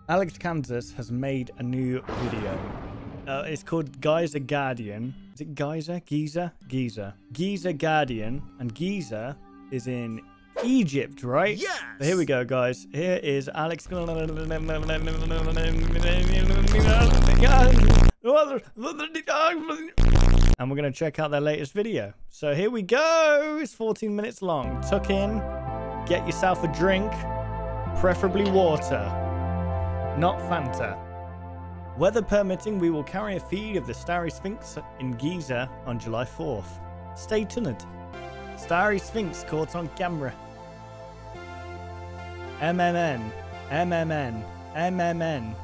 Alex Kansas has made a new video. It's called Giza Guardian. Is it Giza? Giza? Giza. Giza Guardian. And Giza is in Egypt, right? Yes! So here we go, guys. Here is Alex. And we're going to check out their latest video. So here we go. It's 14 minutes long. Tuck in. Get yourself a drink. Preferably water. Not Fanta. Weather permitting, we will carry a feed of the Starry Sphinx in Giza on July 4th. Stay tuned. Starry Sphinx caught on camera. MMN. MMN. MMN.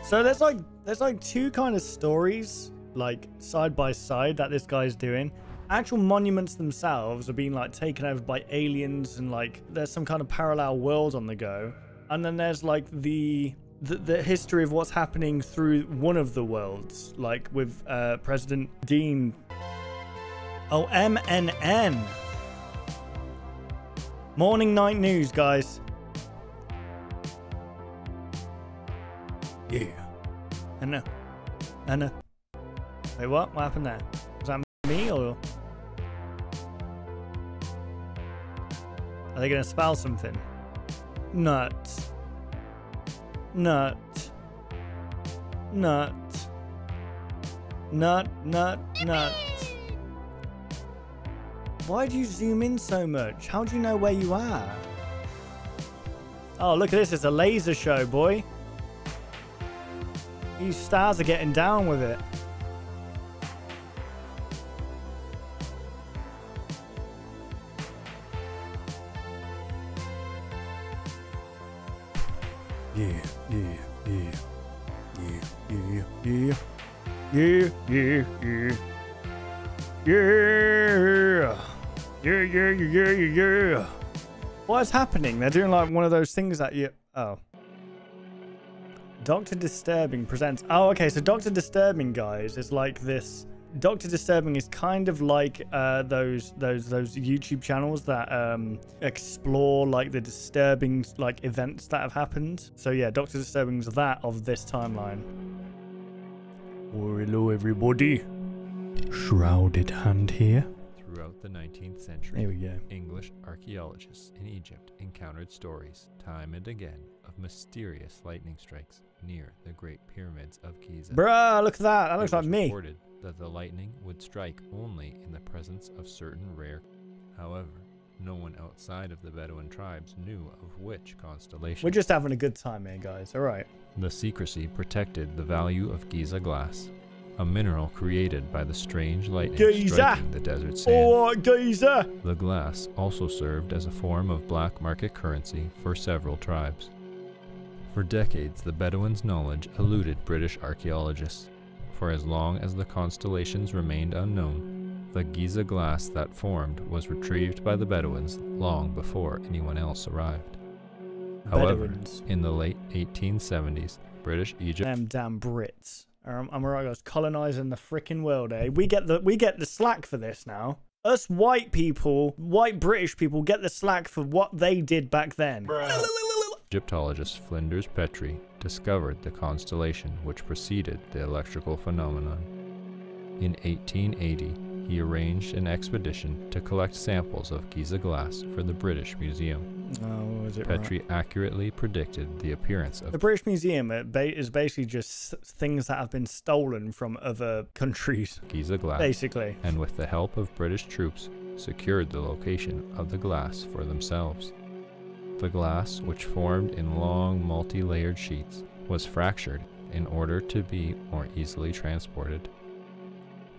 So there's like two kind of stories, like side by side, that this guy's doing. Actual monuments themselves are being like taken over by aliens, and like there's some kind of parallel world on the go. And then there's like the history of what's happening through one of the worlds, like with President Dean. Oh, MNN. Morning night news, guys. Yeah. I know. Wait, what? What happened there? Was that me or? Are they gonna spell something? Nut. Nut. Nut. Nut, nut, nut. Why do you zoom in so much? How do you know where you are? Oh, look at this. It's a laser show, boy. These stars are getting down with it. Yeah. What is happening? They're doing like one of those things that you... Oh. Dr. Disturbing presents... Oh, okay. So Dr. Disturbing, guys, is like this... Dr. Disturbing is kind of like those YouTube channels that explore like the disturbing like events that have happened. So yeah, Dr. Disturbing is that of this timeline. Oh, hello everybody. Shrouded hand here. Throughout the 19th century, Here we go. English archaeologists in Egypt encountered stories time and again of mysterious lightning strikes near the Great Pyramids of Giza. Bruh, look at that. That looks like me. Reported that the lightning would strike only in the presence of certain rare. However, no one outside of the Bedouin tribes knew of which constellation. We're just having a good time here, guys. All right. The secrecy protected the value of Giza glass, a mineral created by the strange lightning striking the desert sand. Oh, Giza! The glass also served as a form of black market currency for several tribes. For decades, the Bedouins' knowledge eluded British archaeologists. For as long as the constellations remained unknown, the Giza glass that formed was retrieved by the Bedouins long before anyone else arrived. However, in the late 1870s, British Egypt... Damn Brits. I'm alright, guys. Colonizing the freaking world, eh? We get the slack for this now. Us white people, white British people, get the slack for what they did back then. Egyptologist Flinders Petrie discovered the constellation which preceded the electrical phenomenon. In 1880, he arranged an expedition to collect samples of Giza glass for the British Museum. Oh, is it Petrie right? accurately predicted the appearance of... The British Museum is basically just things that have been stolen from other countries. Giza glass. Basically. And with the help of British troops, secured the location of the glass for themselves. The glass, which formed in long, multi-layered sheets, was fractured in order to be more easily transported.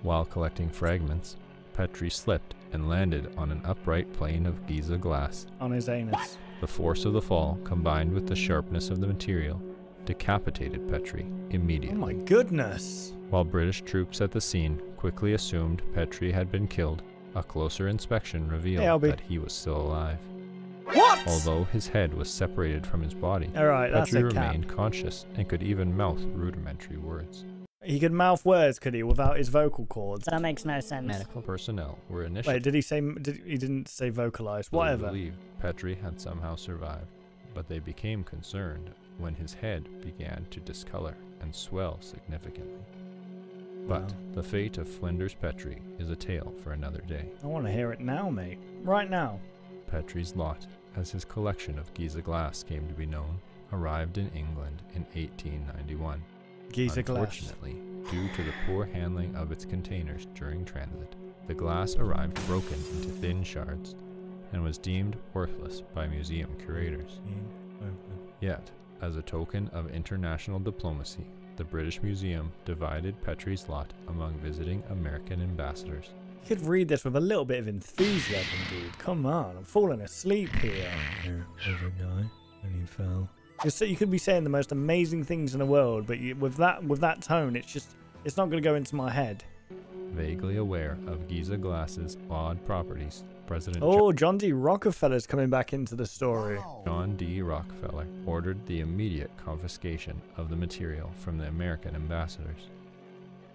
While collecting fragments, Petrie slipped and landed on an upright plane of Giza glass. On his anus. The force of the fall, combined with the sharpness of the material, decapitated Petrie immediately. Oh my goodness! While British troops at the scene quickly assumed Petrie had been killed, a closer inspection revealed that he was still alive. What? Although his head was separated from his body, Alright, that's Petrie a cap. remained conscious and could even mouth rudimentary words. He could mouth words, could he, without his vocal cords? That makes no sense. Medical personnel were initially... Wait, did he say... he didn't say vocalize. Whatever. believed Petrie had somehow survived. but they became concerned when his head began to discolor and swell significantly. But Wow. the fate of Flinders Petrie is a tale for another day. I want to hear it now, mate. Right now. Petrie's lot, as his collection of Giza glass came to be known, arrived in England in 1891. Giza glass. Unfortunately, due to the poor handling of its containers during transit, the glass arrived broken into thin shards and was deemed worthless by museum curators. Yet, as a token of international diplomacy, the British Museum divided Petrie's lot among visiting American ambassadors. You could read this with a little bit of enthusiasm, dude. Come on, I'm falling asleep here. There's a guy, and he fell. You could be saying the most amazing things in the world, but with that tone, it's not going to go into my head. Vaguely aware of Giza glass's odd properties, President John D. Rockefeller's coming back into the story. John D. Rockefeller ordered the immediate confiscation of the material from the American ambassadors.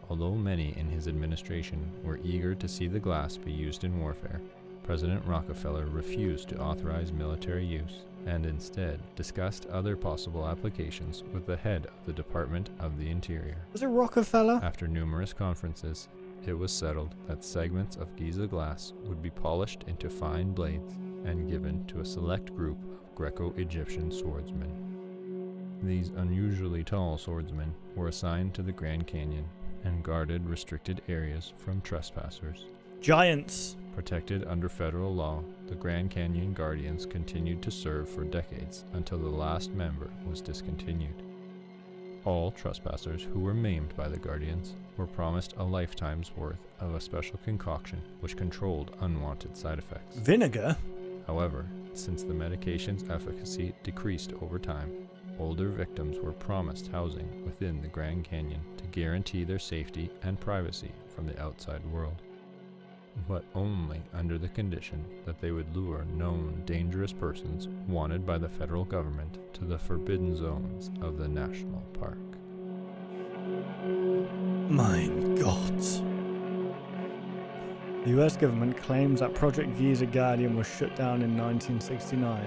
Although many in his administration were eager to see the glass be used in warfare, President Rockefeller refused to authorize military use and instead discussed other possible applications with the head of the Department of the Interior. Was it Rockefeller? After numerous conferences, it was settled that segments of Giza glass would be polished into fine blades and given to a select group of Greco-Egyptian swordsmen. These unusually tall swordsmen were assigned to the Grand Canyon and guarded restricted areas from trespassers. Giants! Protected under federal law, the Grand Canyon Guardians continued to serve for decades until the last member was discontinued. All trespassers who were maimed by the Guardians were promised a lifetime's worth of a special concoction which controlled unwanted side effects. Vinegar? However, since the medication's efficacy decreased over time, older victims were promised housing within the Grand Canyon to guarantee their safety and privacy from the outside world, but only under the condition that they would lure known dangerous persons wanted by the federal government to the forbidden zones of the national park. Mein Gott. The US government claims that Project Giza Guardian was shut down in 1969.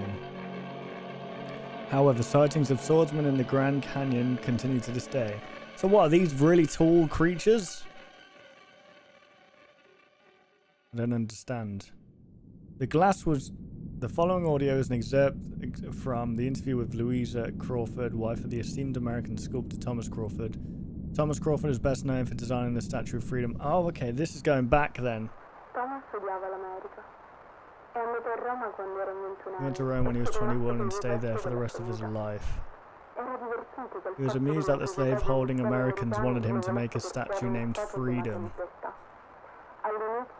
However, sightings of swordsmen in the Grand Canyon continue to this day. So what, are these really tall creatures? I don't understand. The following audio is an excerpt from the interview with Louisa Crawford, wife of the esteemed American sculptor Thomas Crawford. Thomas Crawford is best known for designing the Statue of Freedom. Oh, okay, this is going back then. Thomas studiava l'America. È andato a Roma quando era 21 He went to Rome when he was 21 and stayed there for the rest of his life. He was amused that the slave-holding Americans wanted him to make a statue named Freedom.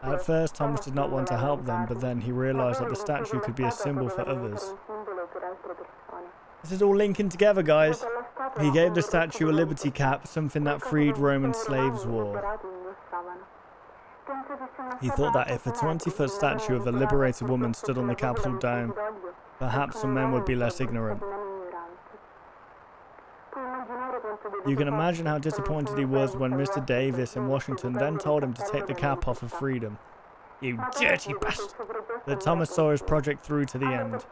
At first, Thomas did not want to help them, but then he realized that the statue could be a symbol for others. This is all linking together, guys. He gave the statue a liberty cap, something that freed Roman slaves wore. He thought that if a 20-foot statue of a liberated woman stood on the Capitol dome, perhaps some men would be less ignorant. You can imagine how disappointed he was when Mr. Davis in Washington then told him to take the cap off of Freedom. You dirty bastard! But Thomas saw his project through to the end.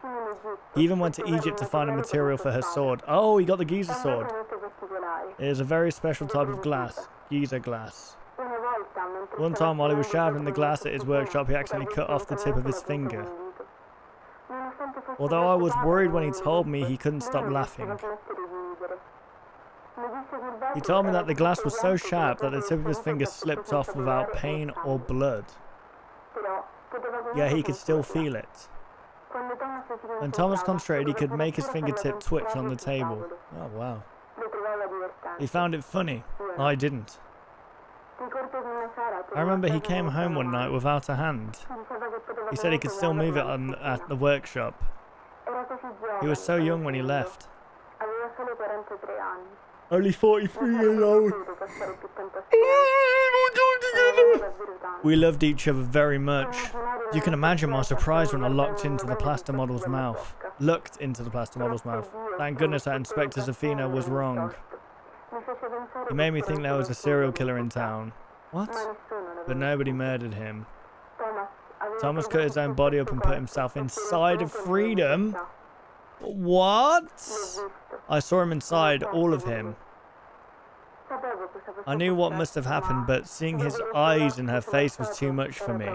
He even went to Egypt to find a material for her sword. Oh, he got the Giza sword. It is a very special type of glass, Giza glass. One time while he was sharpening the glass at his workshop, he accidentally cut off the tip of his finger. Although I was worried when he told me, he couldn't stop laughing. He told me that the glass was so sharp that the tip of his finger slipped off without pain or blood. Yeah, he could still feel it. When Thomas concentrated, he could make his fingertip twitch on the table. Oh, wow. He found it funny. I didn't. I remember he came home one night without a hand. He said he could still move it at the workshop. He was so young when he left. Only 43 years old. We loved each other very much. You can imagine my surprise when I looked into the plaster model's mouth. Thank goodness that Inspector Zafina was wrong. He made me think there was a serial killer in town. What? But nobody murdered him. Thomas cut his own body up and put himself inside of Freedom. What? I saw him inside, all of him. I knew what must have happened, but seeing his eyes and her face was too much for me.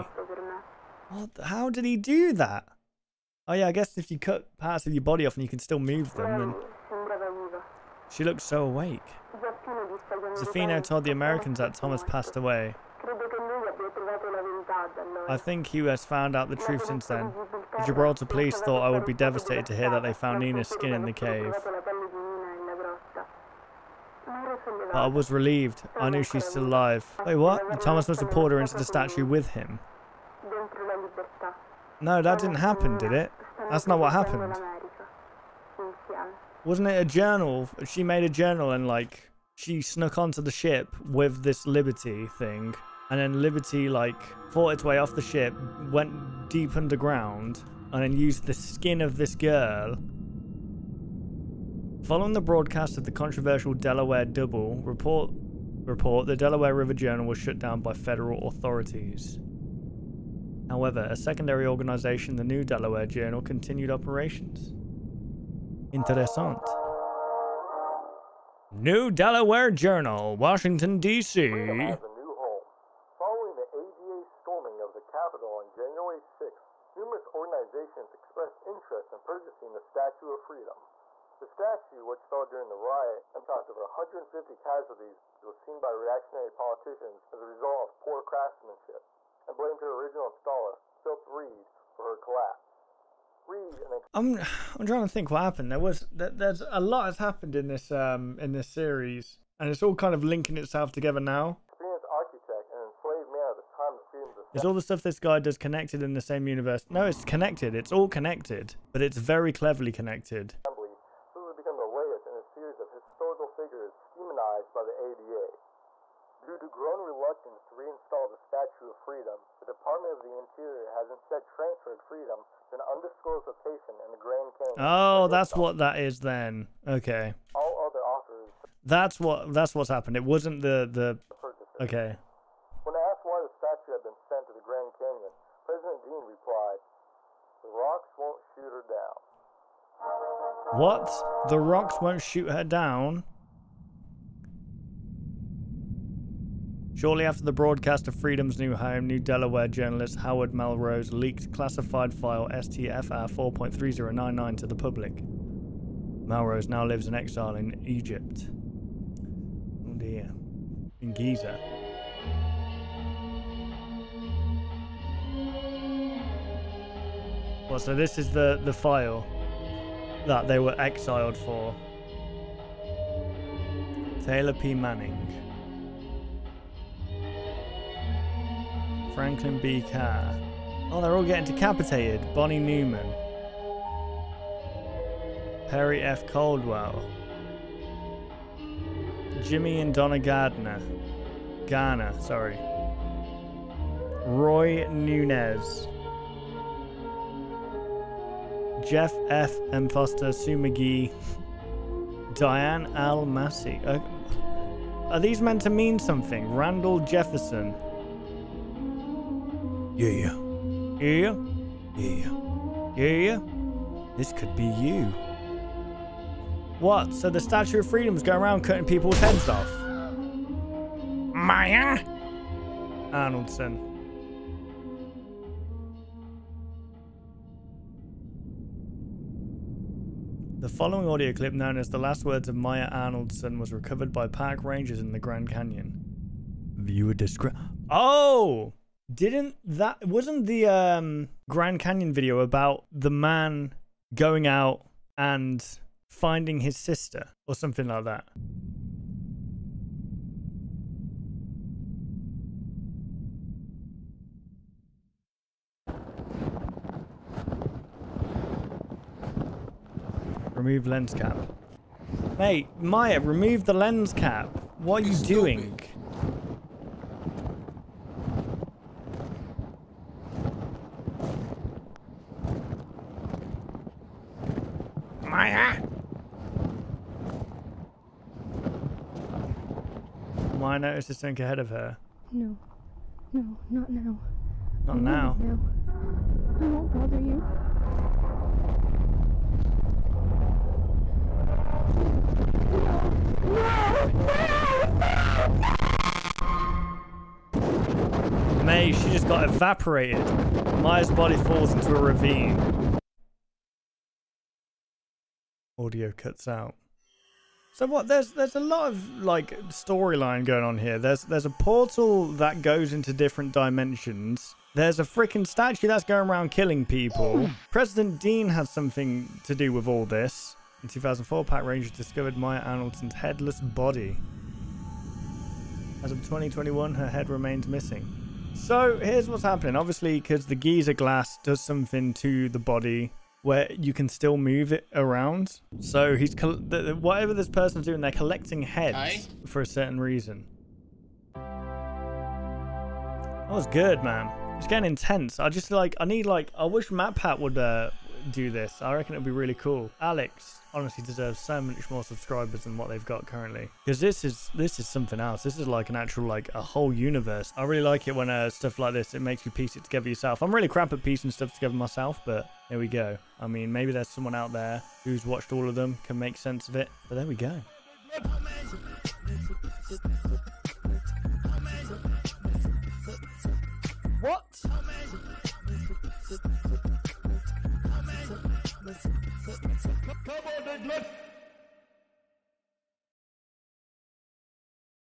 What? How did he do that? Oh yeah, I guess if you cut parts of your body off and you can still move them, then... She looked so awake. Zafino told the Americans that Thomas passed away. I think he has found out the truth since then. The Gibraltar police thought I would be devastated to hear that they found Nina's skin in the cave. But I was relieved. I knew she's still alive. Wait, what? Thomas must have pulled her into the statue with him. No, that didn't happen, did it? That's not what happened. Wasn't it a journal? She made a journal and, like, she snuck onto the ship with this Liberty thing. And then Liberty, like, fought its way off the ship, went deep underground, and then used the skin of this girl. Following the broadcast of the controversial Delaware Double report, the Delaware River Journal was shut down by federal authorities. However, a secondary organization, the New Delaware Journal, continued operations. Interessant. New Delaware Journal, Washington, D.C. Following the ADA storming of the Capitol on January 6th, numerous organizations expressed interest in purchasing the Statue of Freedom. The statue, which fell during the riot and caused over 150 casualties, was seen by reactionary politicians as a result of poor craftsmanship, and blamed her original installer, Philip Reed, for her collapse. Reed and I'm trying to think what happened. There's a lot has happened in this series, and it's all kind of linking itself together now. experienced architect and enslaved man at the time of freedom's Is all the stuff this guy does connected in the same universe? No, it's connected. It's all connected, but it's very cleverly connected. assembly. This has become the latest in a series of historical figures demonized by the ADA. Due to growing reluctance to reinstall the Statue of Freedom, the Department of the Interior has instead transferred Freedom to an undisclosed location in the Grand Canyon. Oh, that's what that is then. Okay. All other offers That's what's happened. It wasn't the purchases. okay. When asked why the statue had been sent to the Grand Canyon, President Dean replied, "The rocks won't shoot her down." What? The rocks won't shoot her down? Shortly after the broadcast of Freedom's new home, New Delaware journalist Howard Melrose leaked classified file STFR 4.3099 to the public. Melrose now lives in exile in Egypt. Oh dear. In Giza. Well, so this is the file that they were exiled for. Taylor P. Manning. Franklin B. Carr. Oh, they're all getting decapitated. Bonnie Newman. Perry F. Caldwell. Jimmy and Donna Garner, sorry. Roy Nunez. Jeff F. M. Foster, Sue McGee. Diane Al Massey. Are these meant to mean something? Randall Jefferson. Yeah. This could be you. What? So the Statue of Freedom's going around cutting people's heads off? Maya Arnoldson. The following audio clip, known as The Last Words of Maya Arnoldson, was recovered by park rangers in the Grand Canyon. Viewer discretion. Oh! Wasn't the Grand Canyon video about the man going out and finding his sister or something like that? Remove lens cap. Mate, Maya, remove the lens cap. What are you doing? Maya! Maya noticed a sink ahead of her. No, not now. Not now. No, I won't bother you. just got evaporated. Maya's body falls into a ravine. Audio cuts out. So what? There's a lot of like storyline going on here. There's a portal that goes into different dimensions. There's a freaking statue that's going around killing people. President Dean has something to do with all this. In 2004, Pack Rangers discovered Maya Anwalton's headless body. As of 2021, her head remains missing. So here's what's happening. Obviously, because the geyser glass does something to the body where you can still move it around. So he's whatever this person's doing, they're collecting heads for a certain reason. That was good, man. It's getting intense. I wish MatPat would do this. I reckon it would be really cool. Alex honestly deserves so much more subscribers than what they've got currently, because this is something else. This is like an actual, like a whole universe. I really like it when stuff like this, it makes you piece it together yourself. I'm really crap at piecing stuff together myself, but there we go. I mean, maybe there's someone out there who's watched all of them, can make sense of it, but there we go. What?